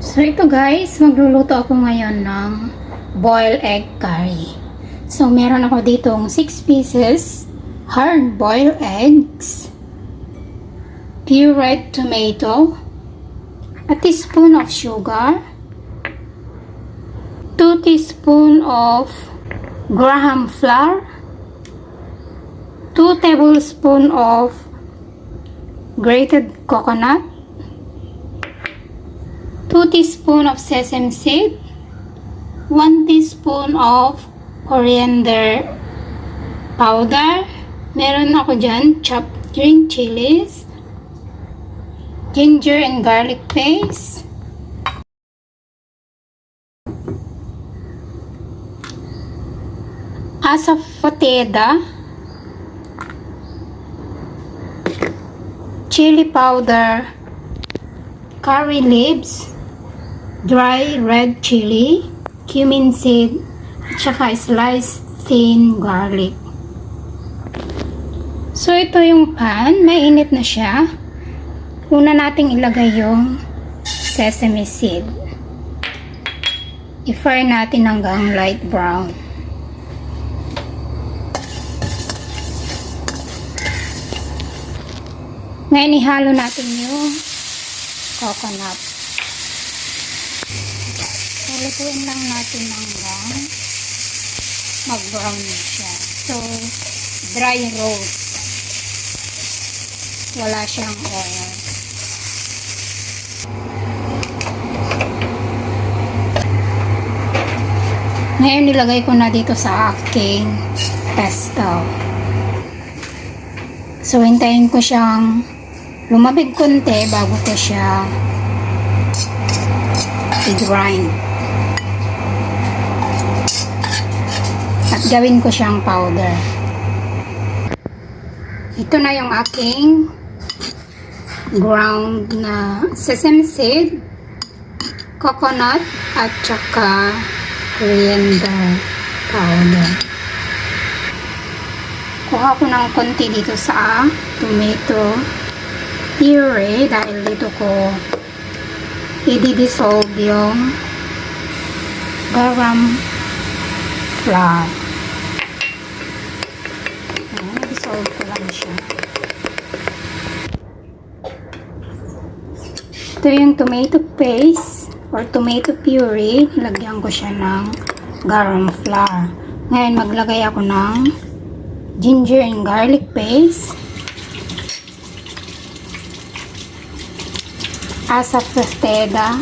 So ito guys, magluluto ako ngayon ng boiled egg curry. So meron ako ditong 6 pieces hard boiled eggs, pureed tomato, a teaspoon of sugar, 2 teaspoons of graham flour, 2 tablespoons of grated coconut, 2 teaspoons of sesame seed, 1 teaspoon of coriander powder, meron ako dyan chopped green chilies, ginger and garlic paste, Asafoteda, chili powder, curry leaves, dry red chili, cumin seed, at saka sliced thin garlic. So ito yung pan, mainit na siya. Una nating ilagay yung sesame seed. I-fry natin hanggang light brown. Ngayon ihalo natin yung coconut. So, lutuin lang natin hanggang mag-brown siya. So, dry roast. Wala siyang oil. Ngayon nilagay ko na dito sa aking pesto. So, hintayin ko siyang lumamig konti bago ko siya i-grind. At gawin ko siyang powder. Ito na yung aking ground na sesame seed, coconut, at saka coriander powder. Kuha ko ng konti dito sa tomato puree dahil dito ko i-dissolve yung garam flour. I-dissolve ko lang siya. Ito yung tomato paste or tomato puree. Nilagyan ko siya ng garam flour. Ngayon maglagay ako ng ginger and garlic paste, Asafoteda,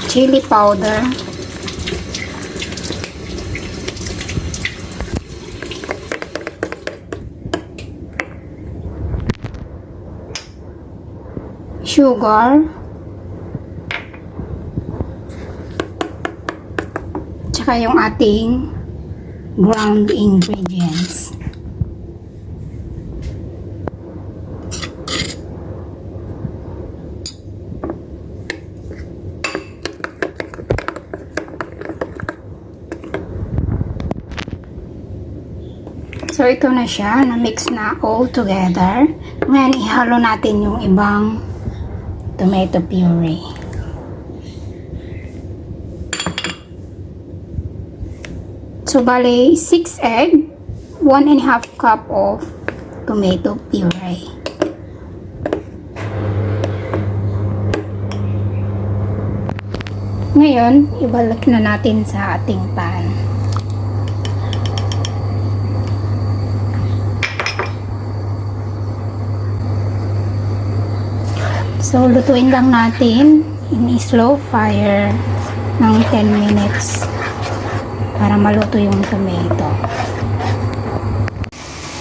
chili powder, sugar, tsaka yung ating ground ingredients. So ito na siya, na-mix na all together. Ngayon ihalo natin yung ibang tomato puree. So, bale, 6 egg, 1.5 cup of tomato puree. Ngayon, ibalik na natin sa ating pan. So, lutuin lang natin in slow fire ng 10 minutes. Para maluto yung tomato.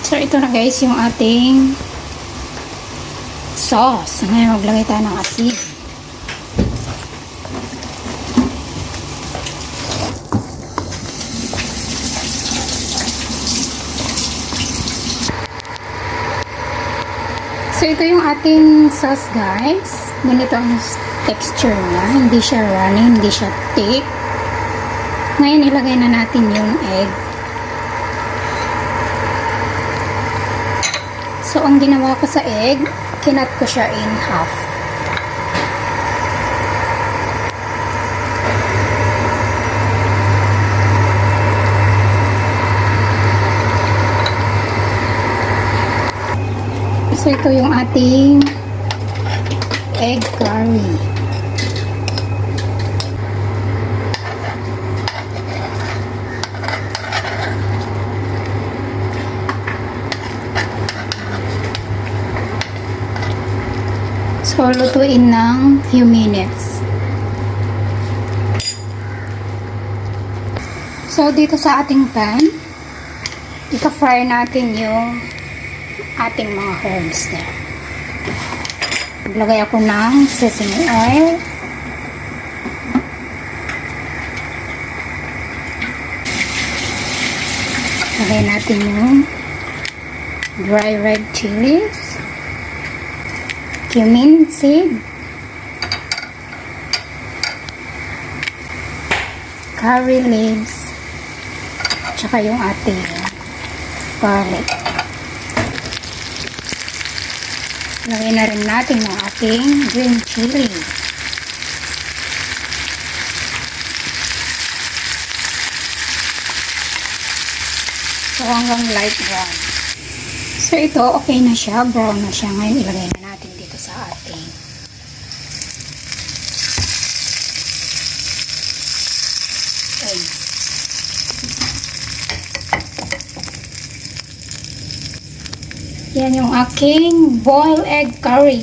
So, ito na guys yung ating sauce. Ngayon, maglagay tayo ng asin. So, ito yung ating sauce guys. Ganito ang texture niya. Hindi siya runny, hindi siya thick. Ngayon, ilagay na natin yung egg. So, ang ginawa ko sa egg, kinat ko siya in half. So, ito yung ating egg curry. So, lutuin ng few minutes. So, dito sa ating pan, ika-fry natin yung ating mga herbs there. Maglagay ako ng sesame oil. Lagay natin yung dry red chilies. Cumin seed, curry leaves, tsaka yung ating garlic. Lagay na rin natin yung ating green chili. So hanggang light brown. So ito okay na siya, brown na siya. Ngayon ilagay na natin dito sa ating egg. Yan yung aking boiled egg curry.